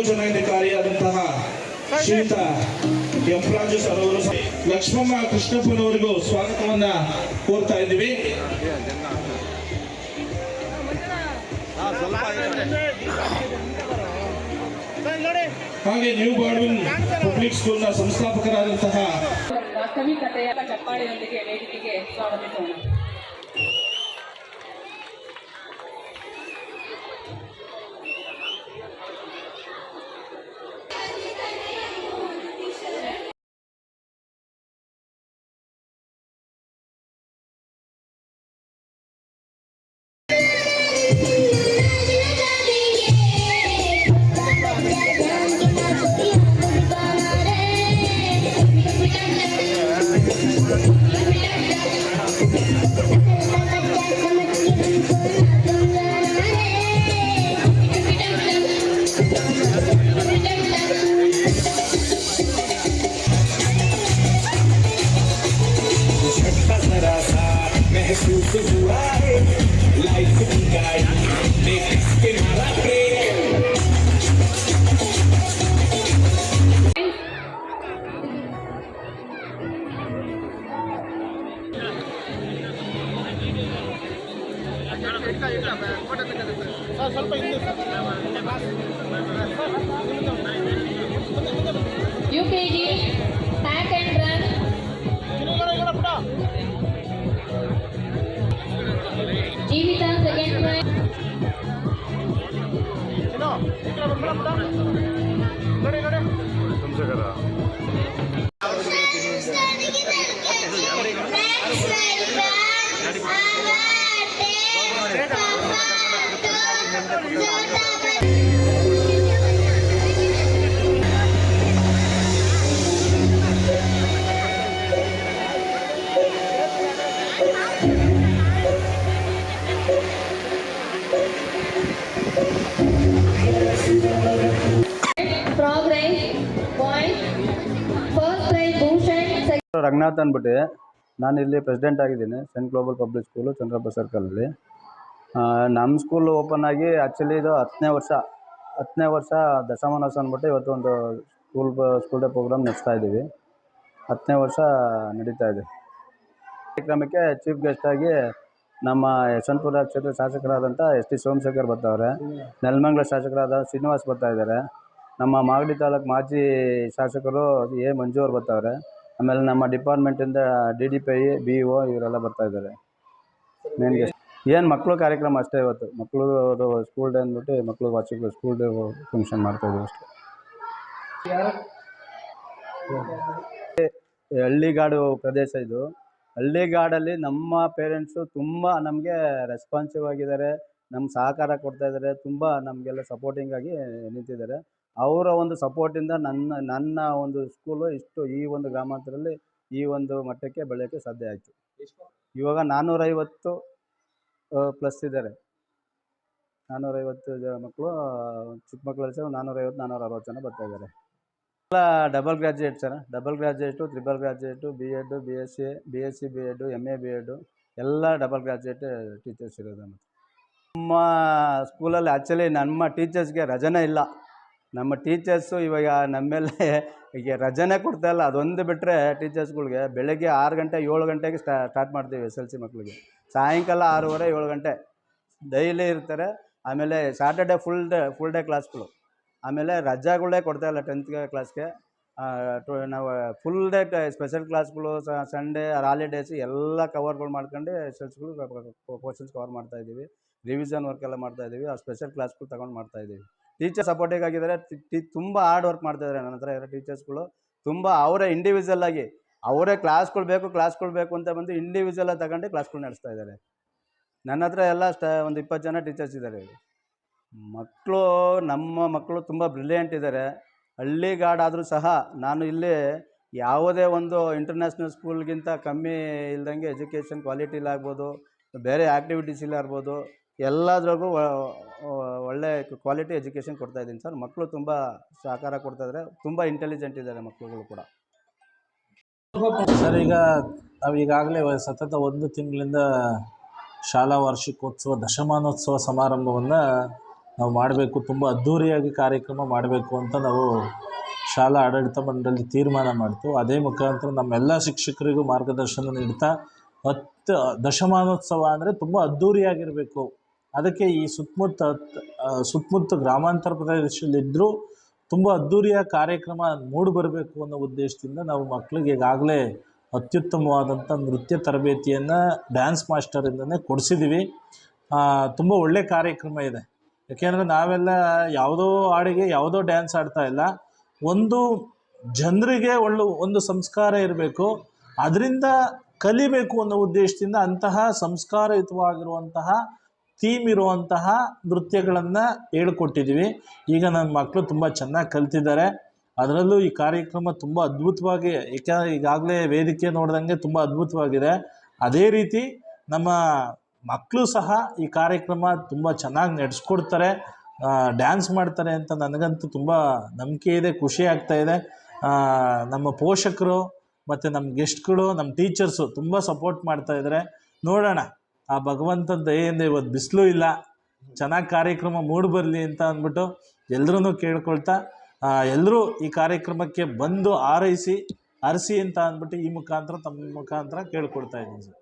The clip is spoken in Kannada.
ಸಂಯೋಜನಾಧಿಕಾರಿಯಾದಂತಹ ಶ್ರೀಯುತ ಎಂ ರಾಜು ಸರ್ ಅವರು ಲಕ್ಷ್ಮಮ್ಮ ಕೃಷ್ಣಪ್ಪನವರಿಗೂ ಸ್ವಾಗತವನ್ನ ಕೋರ್ತಾ ಇದ್ದೀವಿ. ಹಾಗೆ ನ್ಯೂ ಬಾರ್ಡನ್ ಪಬ್ಲಿಕ್ ಸ್ಕೂಲ್ನ ಸಂಸ್ಥಾಪಕರಾದಂತಹ ವಾಸ್ತವಿಕತೆಯ ಚಪ್ಪಾಳೆಯೊಂದಿಗೆ ವೇದಿಕೆಗೆ ಸ್ವಾಗತಿಸೋಣ. महसूस हुआ है लाइफ की गाड़ी में किसके मारा brake. UKG pack and run. Jeevitha second prize. Ranganath ಅಂದ್ಬಿಟ್ಟು ನಾನು ಇಲ್ಲಿ ಪ್ರೆಸಿಡೆಂಟ್ ಆಗಿದ್ದೀನಿ. Saint Global Public School Chandrappa ಸರ್ಕಲಲ್ಲಿ. ನಮ್ಮ ಸ್ಕೂಲ್ ಓಪನ್ ಆಗಿ ಆ್ಯಕ್ಚುಲಿ ಇದು 10ನೇ ವರ್ಷ ದಶಮಾನೋತ್ಸವ ಅಂದ್ಬಿಟ್ಟು ಇವತ್ತು ಒಂದು ಸ್ಕೂಲ್ ಡೇ ಪ್ರೋಗ್ರಾಮ್ ನಡೆಸ್ತಾ ಇದ್ದೀವಿ. 10ನೇ ವರ್ಷ ನಡೀತಾ ಇದೆ. ಕಾರ್ಯಕ್ರಮಕ್ಕೆ ಚೀಫ್ ಗೆಸ್ಟಾಗಿ ನಮ್ಮ ಯಶವಂತಪುರ ಕ್ಷೇತ್ರ ಶಾಸಕರಾದಂಥ ಎಸ್ ಟಿ ಸೋಮಶೇಖರ್ ಬರ್ತಾವ್ರೆ. ನೆಲಮಂಗಲ ಶಾಸಕರಾದ ಶ್ರೀನಿವಾಸ್ ಬರ್ತಾಯಿದ್ದಾರೆ. ನಮ್ಮ ಮಾಗಡಿ ತಾಲೂಕು ಮಾಜಿ ಶಾಸಕರು ಎ ಮಂಜು ಅವ್ರು ಬರ್ತಾವ್ರೆ. ಆಮೇಲೆ ನಮ್ಮ ಡಿಪಾರ್ಟ್ಮೆಂಟಿಂದ DDPI BO ಇವರೆಲ್ಲ ಬರ್ತಾಯಿದ್ದಾರೆ. ಮೇನ್ ಗೆಸ್ಟ್ ಏನು ಮಕ್ಕಳು ಕಾರ್ಯಕ್ರಮ ಅಷ್ಟೇ. ಇವತ್ತು ಮಕ್ಕಳು ಅದು ಸ್ಕೂಲ್ ಡೇ ಅಂದ್ಬಿಟ್ಟು ಮಕ್ಕಳು ವಾರ್ಷಿಕ ಸ್ಕೂಲ್ ಡೇ ಫಂಕ್ಷನ್ ಮಾಡ್ತಾಯಿದ್ದೀವಿ ಅಷ್ಟೇ. ಹಳ್ಳಿಗಾಡು ಪ್ರದೇಶ ಇದು. ಹಳ್ಳಿಗಾಡಲ್ಲಿ ನಮ್ಮ ಪೇರೆಂಟ್ಸು ತುಂಬ ನಮಗೆ ರೆಸ್ಪಾನ್ಸಿವ್ ಆಗಿದ್ದಾರೆ, ನಮ್ಗೆ ಸಹಕಾರ ಕೊಡ್ತಾಯಿದ್ದಾರೆ, ತುಂಬ ನಮಗೆಲ್ಲ ಸಪೋರ್ಟಿಂಗ್ ಆಗಿ ನಿಂತಿದ್ದಾರೆ. ಅವರ ಒಂದು ಸಪೋರ್ಟಿಂದ ನನ್ನ ಒಂದು ಸ್ಕೂಲು ಈ ಒಂದು ಗ್ರಾಮಾಂತರದಲ್ಲಿ ಈ ಒಂದು ಮಟ್ಟಕ್ಕೆ ಬೆಳೆಯೋಕ್ಕೆ ಸಾಧ್ಯ ಆಯಿತು. ಇವಾಗ 450 ಪ್ಲಸ್ ಇದ್ದಾರೆ. 450 ಮಕ್ಕಳು, ಚಿಕ್ಕ ಮಕ್ಕಳಲ್ಲಿ ಸಹ 450-460 ಜನ ಬರ್ತಾಯಿದ್ದಾರೆ. ಎಲ್ಲ double graduate sir. Double graduate, triple graduate, B.Ed, BSc B.Ed, MA B.Ed ಎಲ್ಲ ಡಬಲ್ ಗ್ರ್ಯಾಜುಯೇಟ್ ಟೀಚರ್ಸ್ ಇರೋದು. ನಮ್ಮ ಸ್ಕೂಲಲ್ಲಿ ಆ್ಯಕ್ಚುಲಿ ನಮ್ಮ ಟೀಚರ್ಸ್ಗೆ ರಜನೇ ಇಲ್ಲ. ನಮ್ಮ ಟೀಚರ್ಸು ಇವಾಗ ನಮ್ಮೆಲ್ಲ ಈಗ ರಜನೇ ಕೊಡ್ತಾಯಿಲ್ಲ. ಅದೊಂದು ಬಿಟ್ಟರೆ ಟೀಚರ್ಸ್ಗಳಿಗೆ ಬೆಳಗ್ಗೆ 6 ಗಂಟೆ 7 ಗಂಟೆಗೆ ಸ್ಟಾರ್ಟ್ ಮಾಡ್ತೀವಿ SLC ಮಕ್ಕಳಿಗೆ. ಸಾಯಂಕಾಲ 6:30 7 ಗಂಟೆ ಡೈಲಿ ಇರ್ತಾರೆ. ಆಮೇಲೆ ಸ್ಯಾಟರ್ಡೆ ಫುಲ್ ಡೇ ಕ್ಲಾಸ್ಗಳು. ಆಮೇಲೆ ರಜಾಗಳೇ ಕೊಡ್ತಾಯಿಲ್ಲ 10th ಕ್ಲಾಸ್ಗೆ. ನಾವು ಫುಲ್ ಡೇ ಸ್ಪೆಷಲ್ ಕ್ಲಾಸ್ಗಳು, ಸಂಡೇ ಹಾಲಿಡೇಸು ಎಲ್ಲ ಕವರ್ಗಳು ಮಾಡ್ಕೊಂಡು SLCಗಳು ಪೋರ್ಷನ್ಸ್ ಕವರ್ ಮಾಡ್ತಾಯಿದ್ದೀವಿ. ರಿವಿಷನ್ ವರ್ಕ್ ಎಲ್ಲ ಮಾಡ್ತಾಯಿದ್ದೀವಿ. ಆ ಸ್ಪೆಷಲ್ ಕ್ಲಾಸ್ಗಳು ತೊಗೊಂಡು ಮಾಡ್ತಾಯಿದ್ದೀವಿ. ಟೀಚರ್ ಸಪೋರ್ಟಿವ್ ಆಗಿದ್ದಾರೆ. ತುಂಬ ಹಾರ್ಡ್ ವರ್ಕ್ ಮಾಡ್ತಾಯಿದ್ದಾರೆ. ನನ್ನ ಹತ್ರ ಇರೋ ಟೀಚರ್ಸ್ಗಳು ತುಂಬ ಅವರೇ ಇಂಡಿವಿಜುವಲ್ ಆಗಿ ಅವರೇ ಕ್ಲಾಸ್ಗಳು ಬೇಕು ಅಂತ ಬಂದು ಇಂಡಿವಿಜುವಲಾಗಿ ತಗೊಂಡು ಕ್ಲಾಸ್ಗಳು ನಡೆಸ್ತಾ ಇದ್ದಾರೆ. ನನ್ನ ಹತ್ರ ಎಲ್ಲ ಒಂದು 20 ಜನ ಟೀಚರ್ಸ್ ಇದ್ದಾರೆ. ನಮ್ಮ ಮಕ್ಕಳು ತುಂಬ ಬ್ರಿಲಿಯಂಟ್ ಇದ್ದಾರೆ. ಹಳ್ಳಿಗಾಡಾದರೂ ಸಹ ನಾನು ಇಲ್ಲಿ ಯಾವುದೇ ಒಂದು ಇಂಟರ್ನ್ಯಾಷನಲ್ ಸ್ಕೂಲ್ಗಿಂತ ಕಮ್ಮಿ ಇಲ್ದಂಗೆ ಎಜುಕೇಷನ್ ಕ್ವಾಲಿಟಿಲಾಗ್ಬೋದು, ಬೇರೆ ಆ್ಯಕ್ಟಿವಿಟೀಸಿಲಾಗ್ಬೋದು, ಎಲ್ಲದ್ರಾಗೂ ಒಳ್ಳೆ ಕ್ವಾಲಿಟಿ ಎಜುಕೇಷನ್ ಕೊಡ್ತಾಯಿದ್ದೀನಿ ಸರ್. ಮಕ್ಕಳು ತುಂಬ ಸಹಕಾರ ಕೊಡ್ತಾಯಿದ್ದಾರೆ. ತುಂಬ ಇಂಟೆಲಿಜೆಂಟ್ ಇದ್ದಾರೆ ಮಕ್ಕಳುಗಳು ಕೂಡ ಸರ್. ಈಗ ನಾವು ಈಗಾಗಲೇ ಸತತ 1 ತಿಂಗಳಿಂದ ಶಾಲಾ ವಾರ್ಷಿಕೋತ್ಸವ ದಶಮಾನೋತ್ಸವ ಸಮಾರಂಭವನ್ನು ನಾವು ಮಾಡಬೇಕು, ತುಂಬ ಅದ್ಧೂರಿಯಾಗಿ ಕಾರ್ಯಕ್ರಮ ಮಾಡಬೇಕು ಅಂತ ನಾವು ಶಾಲಾ ಆಡಳಿತ ಮಂಡಳಿ ತೀರ್ಮಾನ ಮಾಡ್ತು. ಅದೇ ಮುಖಾಂತರ ನಮ್ಮೆಲ್ಲ ಶಿಕ್ಷಕರಿಗೂ ಮಾರ್ಗದರ್ಶನ ನೀಡ್ತಾ ದಶಮಾನೋತ್ಸವ ಅಂದರೆ ತುಂಬ ಅದ್ಧೂರಿಯಾಗಿರಬೇಕು, ಅದಕ್ಕೆ ಈ ಸುತ್ತಮುತ್ತ ಗ್ರಾಮಾಂತರ ಪ್ರದೇಶದಲ್ಲಿದ್ದರೂ ತುಂಬ ಅದ್ಧೂರಿಯ ಕಾರ್ಯಕ್ರಮ ಮೂಡಿಬರಬೇಕು ಅನ್ನೋ ಉದ್ದೇಶದಿಂದ ನಾವು ಮಕ್ಕಳಿಗೆ ಈಗಾಗಲೇ ಅತ್ಯುತ್ತಮವಾದಂಥ ನೃತ್ಯ ತರಬೇತಿಯನ್ನು ಡ್ಯಾನ್ಸ್ ಮಾಸ್ಟರಿಂದನೇ ಕೊಡಿಸಿದ್ದೀವಿ. ತುಂಬ ಒಳ್ಳೆಯ ಕಾರ್ಯಕ್ರಮ ಇದೆ. ಯಾಕೆಂದರೆ ನಾವೆಲ್ಲ ಯಾವುದೋ ಹಾಡಿಗೆ ಯಾವುದೋ ಡ್ಯಾನ್ಸ್ ಆಡ್ತಾ ಇಲ್ಲ, ಒಂದು ಜನರಿಗೆ ಒಂದು ಸಂಸ್ಕಾರ ಇರಬೇಕು, ಅದರಿಂದ ಕಲಿಬೇಕು ಅನ್ನೋ ಉದ್ದೇಶದಿಂದ ಅಂತಹ ಸಂಸ್ಕಾರಯುತವಾಗಿರುವಂತಹ ಥೀಮ್ ಇರುವಂತಹ ನೃತ್ಯಗಳನ್ನು ಹೇಳ್ಕೊಟ್ಟಿದ್ದೀವಿ. ಈಗ ನನ್ನ ಮಕ್ಕಳು ತುಂಬ ಚೆನ್ನಾಗಿ ಕಲ್ತಿದ್ದಾರೆ. ಅದರಲ್ಲೂ ಈ ಕಾರ್ಯಕ್ರಮ ತುಂಬ ಅದ್ಭುತವಾಗಿ, ಈಗಾಗಲೇ ವೇದಿಕೆ ನೋಡ್ದಂಗೆ ತುಂಬ ಅದ್ಭುತವಾಗಿದೆ. ಅದೇ ರೀತಿ ನಮ್ಮ ಮಕ್ಕಳು ಸಹ ಈ ಕಾರ್ಯಕ್ರಮ ತುಂಬ ಚೆನ್ನಾಗಿ ನಡೆಸ್ಕೊಡ್ತಾರೆ, ಡ್ಯಾನ್ಸ್ ಮಾಡ್ತಾರೆ ಅಂತ ನನಗಂತೂ ತುಂಬ ನಂಬಿಕೆ ಇದೆ, ಖುಷಿ ಆಗ್ತಾಯಿದೆ. ನಮ್ಮ ಪೋಷಕರು ಮತ್ತು ನಮ್ಮ ಗೆಸ್ಟ್ಗಳು, ನಮ್ಮ ಟೀಚರ್ಸು ತುಂಬ ಸಪೋರ್ಟ್ ಮಾಡ್ತಾಯಿದ್ದಾರೆ. ನೋಡೋಣ, ಆ ಭಗವಂತನ ದಯೆಯಿಂದ ಇವತ್ತು ಬಿಸಿಲು ಇಲ್ಲ, ಚೆನ್ನಾಗಿ ಕಾರ್ಯಕ್ರಮ ಮೂಡಿಬರಲಿ ಅಂತ ಅಂದ್ಬಿಟ್ಟು ಎಲ್ಲರೂ ಕೇಳ್ಕೊಳ್ತಾ, ಎಲ್ಲರೂ ಈ ಕಾರ್ಯಕ್ರಮಕ್ಕೆ ಬಂದು ಹರಿಸಿ ಅಂತ ಅಂದ್ಬಿಟ್ಟು ಈ ಮುಖಾಂತರ ತಮ್ಮ ಮುಖಾಂತರ ಕೇಳ್ಕೊಳ್ತಾ ಇದ್ದೀನಿ ಸರ್.